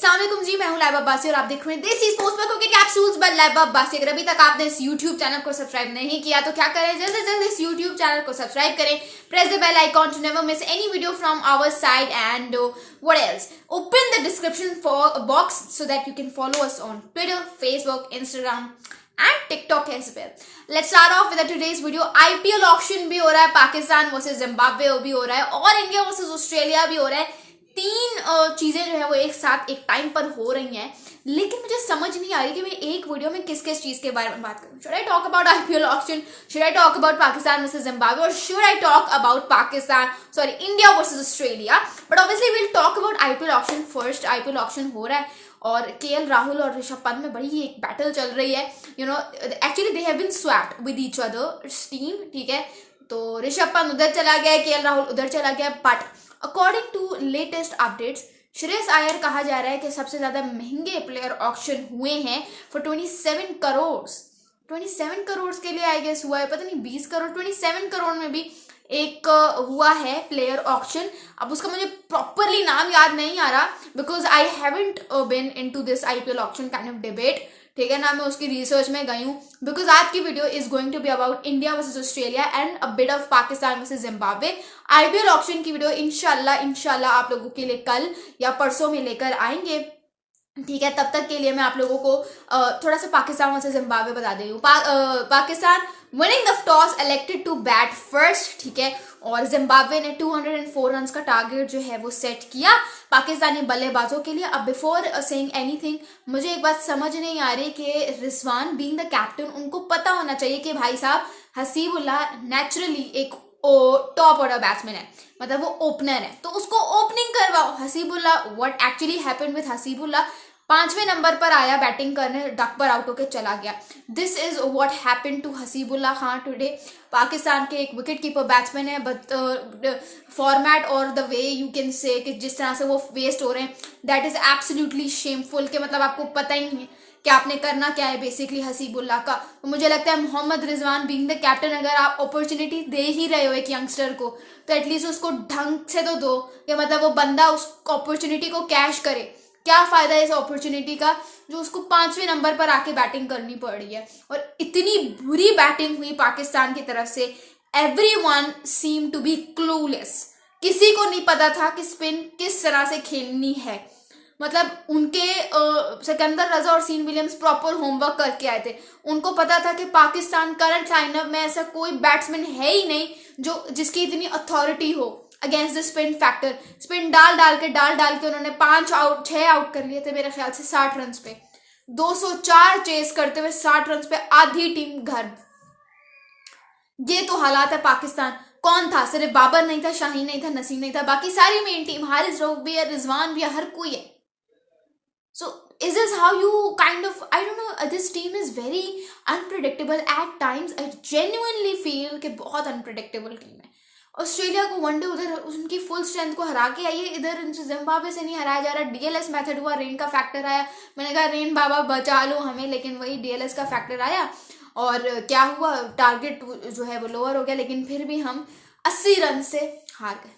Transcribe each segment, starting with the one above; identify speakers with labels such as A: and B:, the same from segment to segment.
A: अस्सलामुअलैकुम जी, मैं हूं लाइबा अब्बासी और आप देख रहे हैं देसी स्पोर्ट्स में cricket capsules by Laiba Abbasi. अगर अभी तक आपने इस YouTube चैनल को सब्सक्राइब नहीं किया तो क्या करें, जल्द से जल्द इस YouTube चैनल को सब्सक्राइब करें, press the bell icon to never miss any video from our side and what else, open the description box so that you can follow us on Twitter, Facebook, Instagram and TikTok as well. Let's start off with today's video. IPL auction भी हो रहा है, Pakistan versus Zimbabwe भी हो रहा है और India versus Australia भी हो रहा है। तीन चीजें जो है वो एक साथ एक टाइम पर हो रही हैं, लेकिन मुझे समझ नहीं आ रही कि मैं एक वीडियो में किस किस चीज के बारे में बात करूं। Should I talk about IPL auction, should I talk about Pakistan versus Zimbabwe, और should I talk about India versus Australia? But obviously will talk about IPL auction first. IPL auction हो रहा है और KL राहुल और ऋषभ पंत में बड़ी ही एक बैटल चल रही है। Actually they have been swapped with each other team, ठीक है। तो ऋषभ पंत उधर चला गया है, KL राहुल उधर चला गया, but according to latest updates Shreyas Iyer कहा जा रहा है कि सबसे ज्यादा महंगे प्लेयर ऑक्शन हुए हैं फॉर 27 करोड़। 27 करोड़ के लिए आई गेस हुआ है, पता नहीं 20 करोड़, 27 करोड़ में भी एक हुआ है प्लेयर ऑक्शन। अब उसका मुझे प्रॉपरली नाम याद नहीं आ रहा because I haven't been into this IPL auction kind of debate, ठीक है ना। मैं उसकी रिसर्च में गई हूँ बिकॉज आज की video is going to be about India versus Australia and a bit of Pakistan versus Zimbabwe. IPL auction की वीडियो इंशाल्लाह आप लोगों के लिए कल या परसों में लेकर आएंगे, ठीक है। तब तक के लिए मैं आप लोगों को थोड़ा सा पाकिस्तान वर्सेस जिम्बाब्वे बता दे रही हूँ। Pakistan winning the toss elected to bat first, ठीक है, और जिम्बाब्वे ने 204 रन का टारगेट जो है वो सेट किया पाकिस्तानी बल्लेबाजों के लिए। अब बिफोर सेइंग एनीथिंग मुझे एक बात समझ नहीं आ रही कि रिजवान बीइंग द कैप्टन, उनको पता होना चाहिए कि भाई साहब हसीबुल्लाह नेचुरली एक टॉप ऑर्डर बैट्समैन है, मतलब वो ओपनर है, तो उसको ओपनिंग करवाओ। Hasibullah, what actually happened with Hasibullah, 5वें नंबर पर आया बैटिंग करने, डक पर आउट होकर चला गया। This is what happened to Hasibullah Khan today. Pakistan के एक विकेट कीपर बैट्समैन है, बट फॉर्मेट और the way you can say कि जिस तरह से वो वेस्ट हो रहे हैं, दैट इज एब्सोल्युटली शेमफुल। के मतलब आपको पता ही नहीं है कि आपने करना क्या है बेसिकली हसीबुल्लाह का। तो मुझे लगता है Mohammad Rizwan being the captain, अगर आप अपॉर्चुनिटी दे ही रहे हो एक यंगस्टर को, तो एटलीस्ट उसको ढंग से तो दो कि मतलब वो बंदा उस अपॉर्चुनिटी को कैश करे। क्या फायदा है इस अपॉर्चुनिटी का जो उसको 5वें नंबर पर आके बैटिंग करनी पड़ रही है। और इतनी बुरी बैटिंग हुई पाकिस्तान की तरफ से, everyone seem to be clueless. किसी को नहीं पता था कि स्पिन किस तरह से खेलनी है। मतलब उनके सिकंदर रजा और सीन विलियम्स प्रॉपर होमवर्क करके आए थे, उनको पता था कि पाकिस्तान करंट लाइनअप में ऐसा कोई बैट्समैन है ही नहीं जो जिसकी इतनी अथॉरिटी हो against the spin factor. Spin डाल डाल के उन्होंने 6 आउट कर लिए थे मेरे ख्याल से 60 रन पे। 204 चेस करते हुए 60 रन पे आधी टीम घर। ये तो हालात है पाकिस्तान। कौन था? सिर्फ बाबर नहीं था, शाहीन नहीं था, नसीम नहीं था, बाकी सारी मेन टीम, हारिस रऊफ भी है, रिजवान भी है, हर कोई है। So is this how you kind of, I don't know, this team is very unpredictable at times. I genuinely feel कि बहुत unpredictable टीम है। ऑस्ट्रेलिया को वनडे उधर उनकी फुल स्ट्रेंथ को हरा के आई है, इधर इनसे जिम्बाब्वे से नहीं हराया जा रहा। DLS मेथड हुआ, रेन का फैक्टर आया, मैंने कहा रेन बाबा बचा लो हमें, लेकिन वही DLS का फैक्टर आया और क्या हुआ, टारगेट जो है वो लोअर हो गया, लेकिन फिर भी हम 80 रन से हार गए।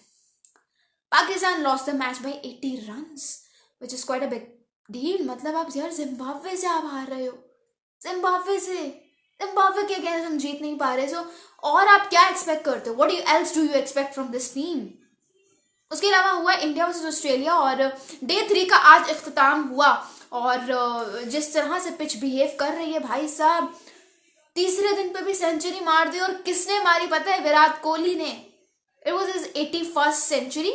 A: Pakistan lost the match by 80 runs which is quite a big deal. मतलब आप यार जिम्बाब्वे से आप हार रहे हो, जिम्बाब्वे के अगेंस्ट हम जीत नहीं पा रहे। सो और आप क्या एक्सपेक्ट करते हो? What else do you expect from this team? उसके अलावा हुआ इंडिया वर्सेस ऑस्ट्रेलिया और डे 3 का आज इख्तिताम हुआ और जिस तरह से पिच बिहेव कर रही है भाई साहब, तीसरे दिन पे भी सेंचुरी मार दी। और किसने मारी पता है? विराट कोहली ने। It was his 81st century,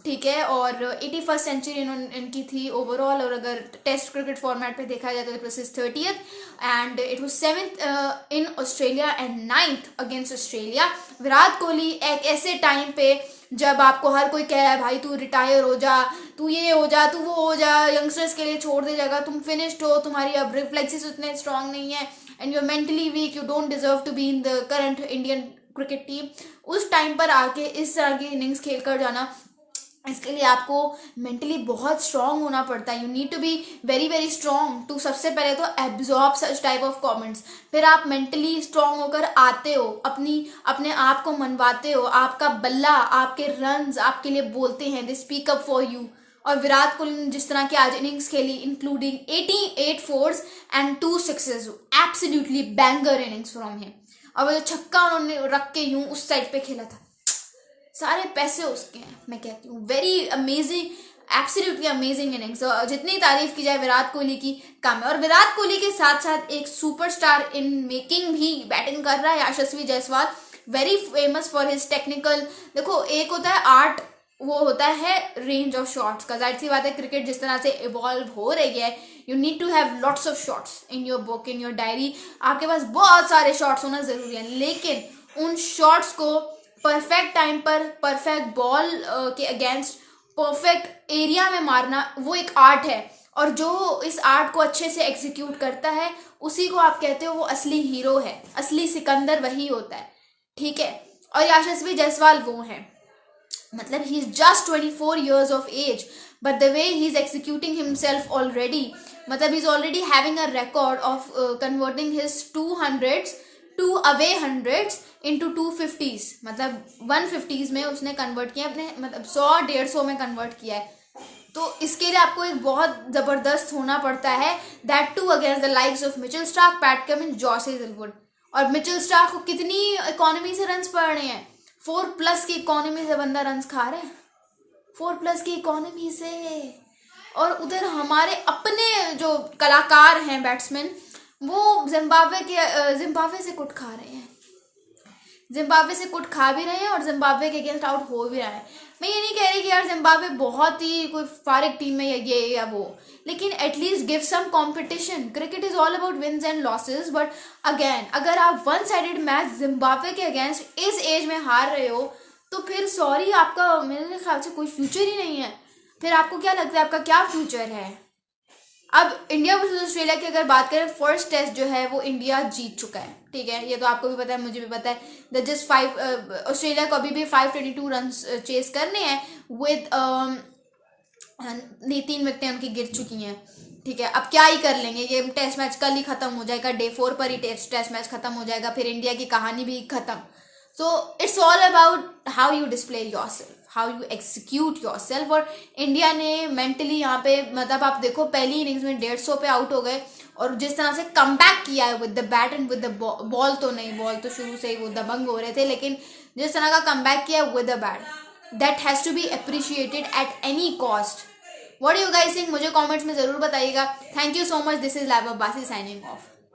A: ठीक है, और 81st सेंचुरी इनकी थी ओवरऑल। और अगर टेस्ट क्रिकेट फॉर्मेट पे देखा जाए तो it was his 30th and it was 7th in Australia and 9th against Australia. Virat Kohli एक ऐसे टाइम पे जब आपको हर कोई कह रहा है भाई तू रिटायर हो जा, तू ये हो जा, तू वो हो जा, यंगस्टर्स के लिए छोड़ दे जगह, तुम फिनिश्ड हो, तुम्हारी अब रिफ्लेक्सेस उतने स्ट्रांग नहीं है and you are mentally weak, you don't deserve to be in the current Indian cricket team. उस टाइम पर आके इस तरह की इनिंग्स खेल कर जाना, इसके लिए आपको मेंटली बहुत स्ट्रांग होना पड़ता है। You need to be very very strong to सबसे पहले तो absorb such type of comments, फिर आप मेंटली स्ट्रांग होकर आते हो, अपने आप को मनवाते हो, आपका बल्ला, आपके रन्स आपके लिए बोलते हैं, they speak up for you. और विराट कोहली ने जिस तरह की आज इनिंग्स खेली, including 88 force and 2 sixes, absolutely banger innings from him. और वो जो छक्का उन्होंने रख के यूं उस साइड पे खेला था, सारे पैसे उसके हैं, मैं कहती हूँ। Very amazing, absolutely amazing innings. जितनी तारीफ की जाए विराट कोहली की कम है। और विराट कोहली के साथ साथ एक सुपरस्टार इन मेकिंग भी बैटिंग कर रहा है, Yashasvi Jaiswal, very famous for his technical. देखो, एक होता है आर्ट, वो होता है रेंज ऑफ शॉट्स का। जाहिर सी बात है, क्रिकेट जिस तरह से इवॉल्व हो रही है, you need to have lots of shots in your book, in your diary. आपके पास बहुत सारे शॉट्स होना जरूरी है, लेकिन उन शॉट्स को परफेक्ट टाइम पर, परफेक्ट बॉल के अगेंस्ट, परफेक्ट एरिया में मारना, वो एक आर्ट है। और जो इस आर्ट को अच्छे से एग्जीक्यूट करता है, उसी को आप कहते हो वो असली हीरो है, असली सिकंदर वही होता है, ठीक है। और यशस्वी जायसवाल वो है, मतलब he is just 24 years of age, but the way he is executing himself already, मतलब he is already having a record of converting his 200s to away 100s into 250s, मतलब 150s में उसने कन्वर्ट किया अपने, मतलब 100-150 में convert किया है। तो इसके लिए आपको एक बहुत ज़बरदस्त होना पड़ता है, that too against the likes of Mitchell Starc, Pat Cummins, Josh Hazlewood. और मिचेल स्टार्क को कितनी इकोनॉमी से रन्स पड़ रहे हैं, 4+ की इकोनॉमी से बंदा रन्स खा रहा है, 4+ की इकोनॉमी से। और उधर हमारे अपने जो कलाकार हैं बैट्समैन, वो जिम्बाब्वे से कुट खा रहे हैं, जिम्बाब्वे से कुट खा भी रहे हैं और जिम्बाब्वे के अगेंस्ट आउट हो भी रहे हैं। मैं ये नहीं कह रही कि यार जिम्बाब्वे बहुत ही कोई फारिग टीम है या ये या वो, लेकिन at least give some competition. Cricket is all about wins and losses, but again अगर आप 1 साइडेड मैच जिम्बाब्वे के अगेंस्ट इस एज में हार रहे हो, तो फिर सॉरी, आपका मेरे ख्याल से कोई फ्यूचर ही नहीं है। फिर आपको क्या लगता है आपका क्या फ्यूचर है? अब इंडिया वर्सेस ऑस्ट्रेलिया की अगर बात करें, फर्स्ट टेस्ट जो है वो इंडिया जीत चुका है, ठीक है, ये तो आपको भी पता है, मुझे भी पता है। द जस्ट 5 ऑस्ट्रेलिया को अभी भी 522 रन चेस करने हैं विद 3 विकेटें उनकी गिर चुकी हैं, ठीक है। अब क्या ही कर लेंगे, ये टेस्ट मैच कल ही खत्म हो जाएगा, डे 4 पर ही टेस्ट मैच खत्म हो जाएगा, फिर इंडिया की कहानी भी खत्म। So it's all about how you display yourself, how you execute yourself. और इंडिया ने मेंटली यहाँ पे, मतलब आप देखो पहली इनिंग्स में 150 पे आउट हो गए, और जिस तरह से कमबैक किया है with the bat and with the ball, तो नहीं, बॉल तो शुरू से ही वो दबंग हो रहे थे, लेकिन जिस तरह का कमबैक किया with the bat, that has to be appreciated at any cost. What do you guys think? मुझे कमेंट्स में ज़रूर बताइएगा। Thank you so much. This is Laiba Abbasi signing of.